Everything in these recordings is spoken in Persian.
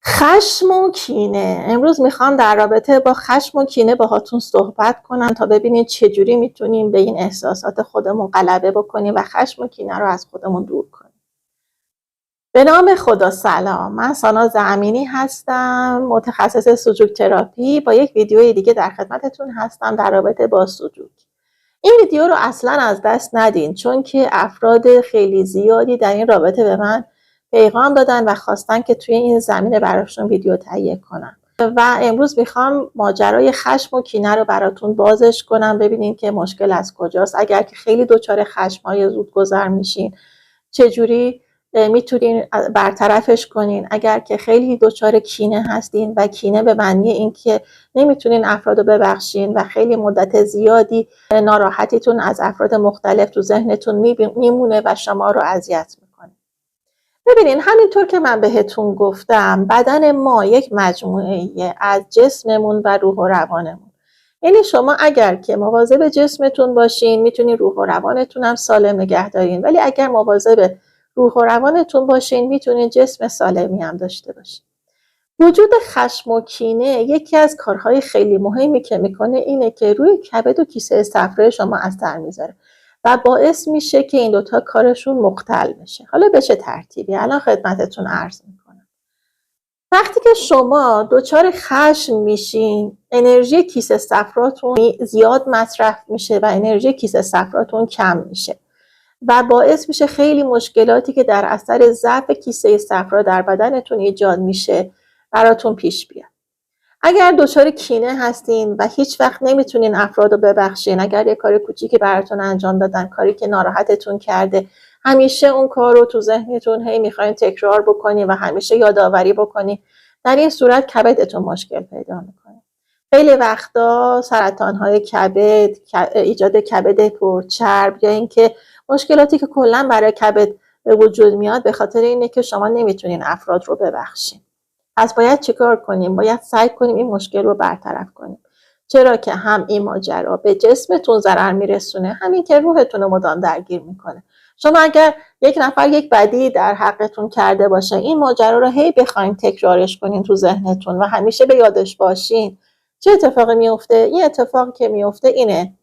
خشم و کینه. امروز میخوام در رابطه با خشم و کینه باهاتون صحبت کنم تا ببینید چجوری میتونیم به این احساسات خودمون غلبه بکنیم و خشم و کینه رو از خودمون دور کنیم. به نام خدا. سلام، من ساناز امینی هستم، متخصص سلوک تراپی. با یک ویدیو دیگه در خدمتتون هستم در رابطه با سلوک. این ویدیو رو اصلا از دست ندین، چون که افراد خیلی زیادی در این رابطه به من پیغام دادن و خواستن که توی این زمینه براشون ویدیو تهیه کنم و امروز میخوام ماجرای خشم و کینه رو براتون بازش کنم، ببینین که مشکل از کجاست. اگر که خیلی دچار خشم‌های زودگذر میشین چجوری میتونین برطرفش کنین. اگر که خیلی دچار کینه هستین و کینه به معنی این که نمیتونین افراد رو ببخشین و خیلی مدت زیادی ناراحتیتون از افراد مختلف تو ذهنتون میمونه و شما رو اذیت میکنه. ببینین، همینطور که من بهتون گفتم، بدن ما یک مجموعه از جسممون و روح و روانمون. یعنی شما اگر که مواظب جسمتون باشین میتونین روح و روانتون هم سالم نگه دارین، ولی اگر مواظب روح و روانتون باشین میتونین جسم سالمی هم داشته باشین. وجود خشم و کینه یکی از کارهای خیلی مهمی که میکنه اینه که روی کبد و کیسه صفرا شما اثر میذاره و باعث میشه که این دوتا کارشون مختل بشه. حالا به چه ترتیبی؟ الان خدمتتون عرض میکنم. وقتی که شما دچار خشم میشین، انرژی کیسه صفراتون زیاد مصرف میشه و انرژی کیسه صفراتون کم میشه و باعث میشه خیلی مشکلاتی که در اثر ضعف کیسه صفرا در بدنتون ایجاد میشه براتون پیش بیاد. اگر دچار کینه هستین و هیچ وقت نمیتونین افراد رو ببخشین، اگر یه کار کوچیکی براتون انجام دادن، کاری که ناراحتتون کرده، همیشه اون کار رو تو ذهنتون هی میخواین تکرار بکنین و همیشه یادآوری بکنین، در این صورت کبدتون مشکل پیدا میکنه. خیلی وقتا سرطان‌های کبد، ایجاد کبد پرچرب یا اینکه مشکلاتی که کلا برای کبد به وجود میاد به خاطر اینه که شما نمیتونین افراد رو ببخشین. پس باید چیکار کنیم؟ باید سعی کنیم این مشکل رو برطرف کنیم، چرا که هم این ماجرا به جسمتون ضرر میرسونه، همین که روحتون رو مدام درگیر میکنه. شما اگر یک نفر یک بدی در حقتون کرده باشه، این ماجرا رو هی بخواین تکرارش کنین تو ذهنتون و همیشه به یادش باشین، چه اتفاقی میفته؟ این اتفاقی که میفته اینه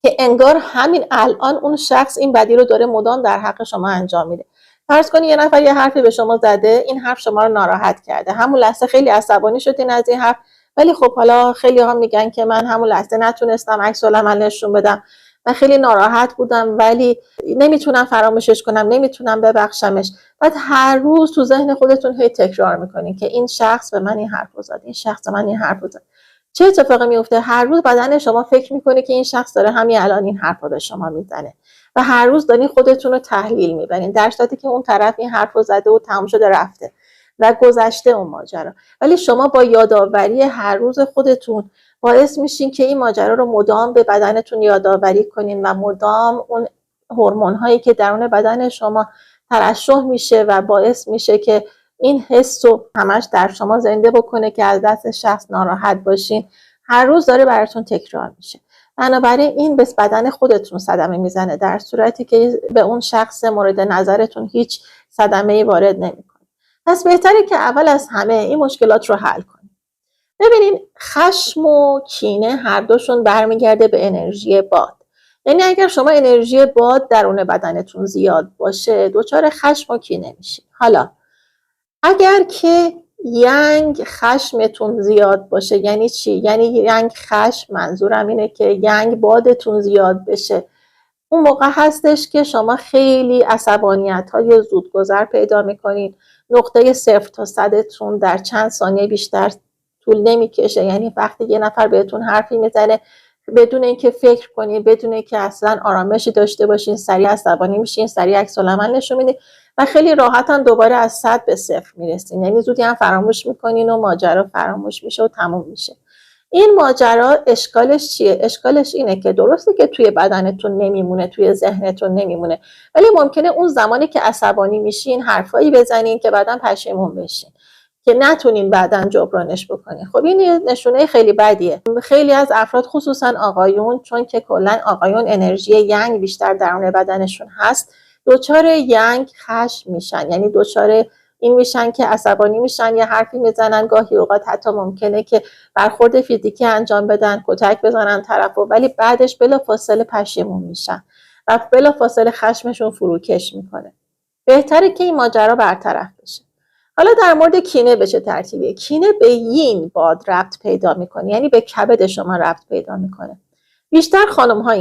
که انگار همین الان اون شخص این بدی رو داره مدام در حق شما انجام میده. فرض کنید یه نفر یه حرفی به شما زده، این حرف شما رو ناراحت کرده، همون لحظه خیلی عصبانی شدین از این حرف، ولی خب حالا خیلی ها میگن که من همون لحظه نتونستم عکس العمل نشون بدم و خیلی ناراحت بودم ولی نمیتونم فراموشش کنم، نمیتونم ببخشمش. بعد هر روز تو ذهن خودتون هی تکرار میکنین که این شخص به من این حرفو زد، این شخص به من این حرفو زد. چه اتفاقی میفته؟ هر روز بدن شما فکر میکنه که این شخص داره همین الان این حرفو به شما میزنه و هر روز دارین خودتون رو تحلیل میبرین، در صورتی که اون طرف این حرفو زده و تموم شده رفته و گذشته اون ماجرا. ولی شما با یادآوری هر روز خودتون باعث میشین که این ماجرا رو مدام به بدنتون یادآوری کنین و مدام اون هورمون هایی که درون بدن شما ترشح میشه و باعث میشه که این حس رو همش در شما زنده بکنه که از دست شخص ناراحت باشین، هر روز داره براتون تکرار میشه. بنابراین این به بدن خودتون صدمه میزنه، در صورتی که به اون شخص مورد نظرتون هیچ صدمه‌ای وارد نمیکنه. پس بهتره که اول از همه این مشکلات رو حل کنید. ببینین، خشم و کینه هر دوشون برمیگرده به انرژی باد. یعنی اگر شما انرژی باد درون بدنتون زیاد باشه، دچار خشم و کینه میشین. حالا اگر که ینگ خشمتون زیاد باشه، یعنی چی؟ یعنی ینگ خشم، منظورم اینه که ینگ بادتون زیاد بشه، اون موقع هستش که شما خیلی عصبانیت‌های زودگذر پیدا میکنین. نقطه 0 تا 100تون در چند ثانیه بیشتر طول نمیکشه. یعنی وقتی یه نفر بهتون حرفی میزنه بدون اینکه فکر کنین، بدون اینکه اصلا آرامشی داشته باشین، سریع عصبانی میشین، سریع عکس العمل نشون میدین و خیلی راحتاً دوباره از 100 به 0 میرسین. یعنی زودی هم فراموش میکنین و ماجرا فراموش میشه و تموم میشه. این ماجرا اشکالش چیه؟ اشکالش اینه که درسته که توی بدنتون نمیمونه، توی ذهنتون نمیمونه، ولی ممکنه اون زمانی که عصبانی میشین حرفایی بزنین که بعداً پشیمون بشین که نتونین بعداً جبرانش بکنین. خب این نشونه خیلی بدیه. خیلی از افراد، خصوصاً آقایون، چون که کلاً آقایون انرژی ینگ بیشتر درون بدنشون هست، دچار ینگ خشم میشن، یعنی دچار این میشن که عصبانی میشن، یه حرفی میزنن، گاهی اوقات حتی ممکنه که برخورد فیزیکی انجام بدن، کتک بزنن طرفو، ولی بعدش بلافاصله پشیمون میشن و بلافاصله خشمشون فروکش میکنه. بهتره که این ماجرا برطرف بشه. حالا در مورد کینه به چه ترتیبیه؟ کینه به یین باد ربط پیدا میکنه، یعنی به کبد شما ربط پیدا میکنه. بیشتر خانم ها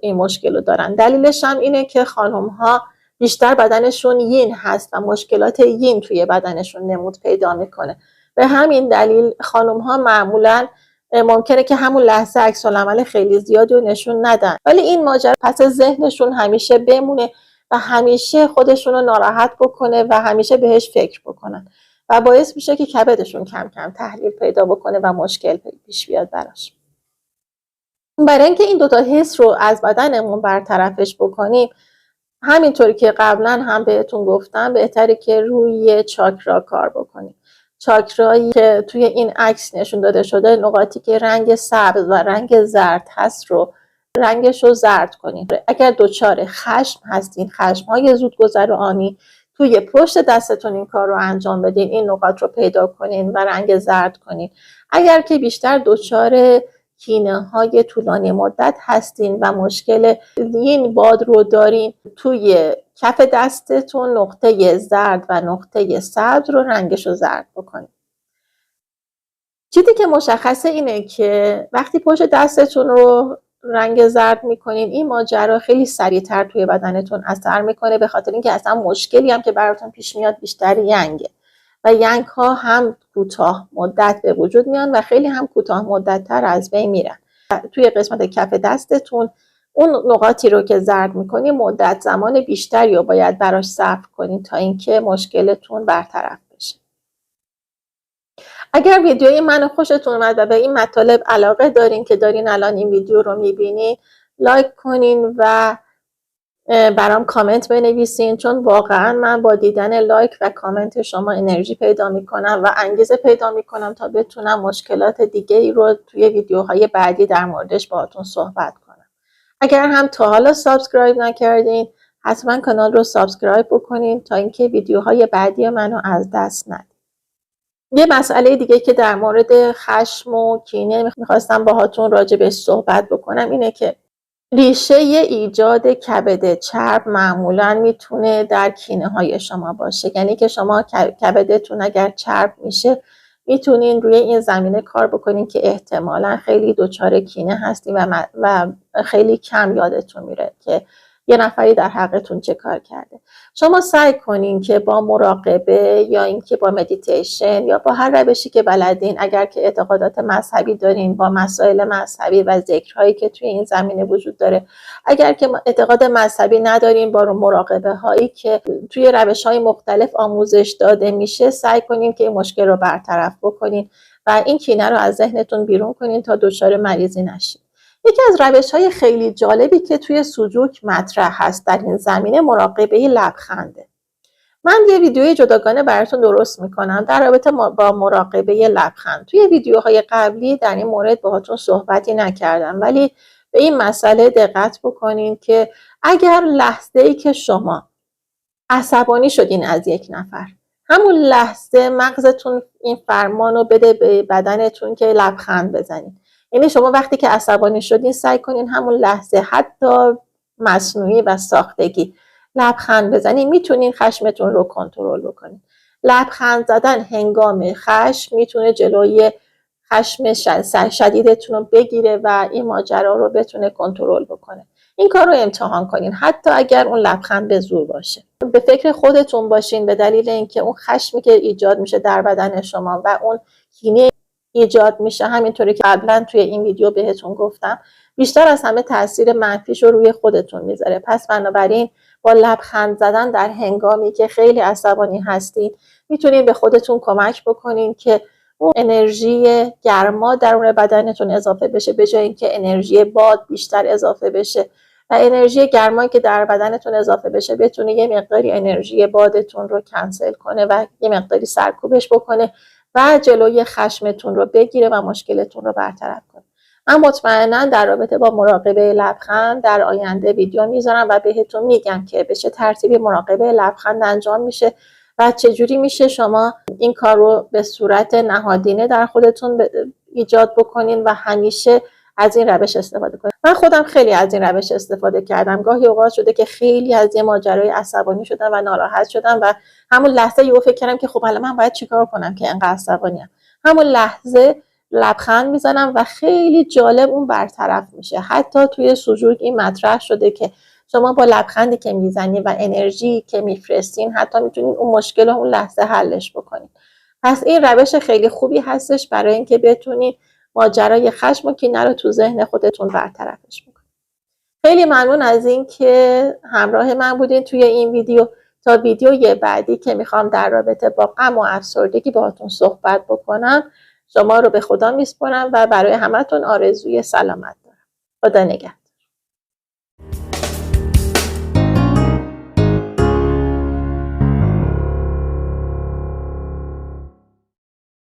این مشکل رو دارن. دلیلش هم اینه که خانم ها بیشتر بدنشون یین هست و مشکلات یین توی بدنشون نمود پیدا میکنه. به همین دلیل خانم ها معمولا ممکنه که همون لحظه عکس العمل خیلی زیادی رو نشون ندن، ولی این ماجرا پس ذهنشون همیشه بمونه و همیشه خودشون رو ناراحت بکنه و همیشه بهش فکر بکنن و باعث میشه که کبدشون کم کم تحلیل پیدا بکنه و مشکل پیش بیاد براش. برای اینکه این دوتا حس رو از بدنمون برطرفش بکنیم، همینطوری که قبلا هم بهتون گفتم، بهتره که روی چاکرا کار بکنیم. چاکرایی که توی این عکس نشون داده شده، نقاطی که رنگ سبز و رنگ زرد هست رو رنگش رو زرد کنین. اگر دچار خشم هستین، خشم‌های زودگذر و آنی، توی پشت دستتون این کار رو انجام بدین، این نقاط رو پیدا کنین و رنگ زرد کنین. اگر که بیشتر دچار کینه‌های طولانی مدت هستین و مشکل این باد رو دارین، توی کف دستتون نقطه زرد و نقطه سبز رو رنگش رو زرد بکنین. چیزی که مشخصه اینه که وقتی پشت دستتون رو رنگ زرد میکنین، این ماجرا خیلی سریعتر توی بدنتون اثر میکنه، به خاطر اینکه اصلا مشکلی هم که براتون پیش میاد بیشتر ینگه و ینگ ها هم کوتاه مدت به وجود میان و خیلی هم کوتاه مدت تر از بین میرن. توی قسمت کف دستتون اون نقاطی رو که زرد میکنین مدت زمان بیشتری رو باید براش صبر کنین تا اینکه مشکلتون برطرف بشه. اگر ویدیوی منو خوشتون اومد و به این مطالب علاقه دارین که دارین الان این ویدیو رو میبینین، لایک کنین و برام کامنت بنویسین، چون واقعا من با دیدن لایک و کامنت شما انرژی پیدا میکنم و انگیزه پیدا میکنم تا بتونم مشکلات دیگه ای رو توی ویدیوهای بعدی در موردش باهاتون صحبت کنم. اگر هم تا حالا سابسکرایب نکردین، حتما کانال رو سابسکرایب بکنین تا اینکه ویدیوهای بعدی منو از دست ندید. یه مسئله دیگه که در مورد خشم و کینه میخواستم باهاتون راجع بهش صحبت بکنم اینه که ریشه ایجاد کبد چرب معمولا میتونه در کینه های شما باشه. یعنی که شما کبدتون اگر چرب میشه، میتونین روی این زمینه کار بکنین که احتمالا خیلی دچار کینه هستین و خیلی کم یادتون میره که یه نفری در حقتون چه کار کرده. شما سعی کنین که با مراقبه یا اینکه با مدیتیشن یا با هر روشی که بلدین، اگر که اعتقادات مذهبی دارین با مسائل مذهبی و ذکرهایی که توی این زمینه وجود داره، اگر که اعتقاد مذهبی ندارین با مراقبه هایی که توی روش های مختلف آموزش داده میشه، سعی کنین که این مشکل رو برطرف بکنین و این کینه رو از ذهنتون بیرون کنین تا دچار مریضی نشین. یکی از روش‌های خیلی جالبی که توی سوجوک مطرح هست در این زمینه مراقبه لبخنده. من یه ویدیوی جداگانه براتون درست میکنم در رابطه با مراقبه لبخند. توی ویدیوهای قبلی در این مورد باهاتون صحبتی نکردم، ولی به این مسئله دقت بکنین که اگر لحظه‌ای که شما عصبانی شدین از یک نفر، همون لحظه مغزتون این فرمان رو بده به بدنتون که لبخند بزنین. یعنی شما وقتی که عصبانی شدین سعی کنین همون لحظه، حتی مصنوعی و ساختگی، لبخند بزنین. میتونین خشمتون رو کنترل بکنین. لبخند زدن هنگام خشم میتونه جلوی خشم شدیدتون رو بگیره و این ماجرا رو بتونه کنترل بکنه. این کار رو امتحان کنین، حتی اگر اون لبخند به زور باشه. به فکر خودتون باشین، به دلیل اینکه اون خشمی که ایجاد میشه در بدن شما و اون کینه ایجاد میشه، همینطوری که قبلا توی این ویدیو بهتون گفتم، بیشتر از همه تاثیر منفیش رو روی خودتون میذاره. پس بنابراین با لبخند زدن در هنگامی که خیلی عصبانی هستین، میتونین به خودتون کمک بکنین که اون انرژی گرما درون بدنتون اضافه بشه، به جای اینکه انرژی باد بیشتر اضافه بشه و انرژی گرمایی که در بدنتون اضافه بشه بتونه یه مقداری انرژی بادتون رو کنسل کنه و یه مقداری سرکوبش بکنه و جلوی خشمتون رو بگیره و مشکلتون رو برطرف کنه. من مطمئنا در رابطه با مراقبه لبخند در آینده ویدیو میذارم و بهتون میگم که به چه ترتیبی مراقبه لبخند انجام میشه و چجوری میشه شما این کار رو به صورت نهادینه در خودتون ایجاد بکنین و همیشه از این روش استفاده کنین. من خودم خیلی از این روش استفاده کردم. گاهی اوقات شده که خیلی از این ماجرای عصبانی شدم و ناراحت شدم و همون لحظه یهو فکر کردم که خب حالا من باید چیکار کنم که اینقدر عصبانیم. همون لحظه لبخند میزنم و خیلی جالب اون برطرف میشه. حتی توی سجود این مطرح شده که شما با لبخندی که میزنید و انرژی که میفرستین حتی میتونین اون مشکل رو اون لحظه حلش بکنین. پس این روش خیلی خوبی هستش برای اینکه بتونین ماجرای خشم و کینه رو تو ذهن خودتون برطرفش بکنین. خیلی ممنون از این که همراه من بودین توی این ویدیو. تا ویدیوی بعدی که میخوام در رابطه با غم و افسردگی باهاتون صحبت بکنم، شما رو به خدا میسپارم و برای همتون آرزوی سلامت دارم. خدا نگهدار.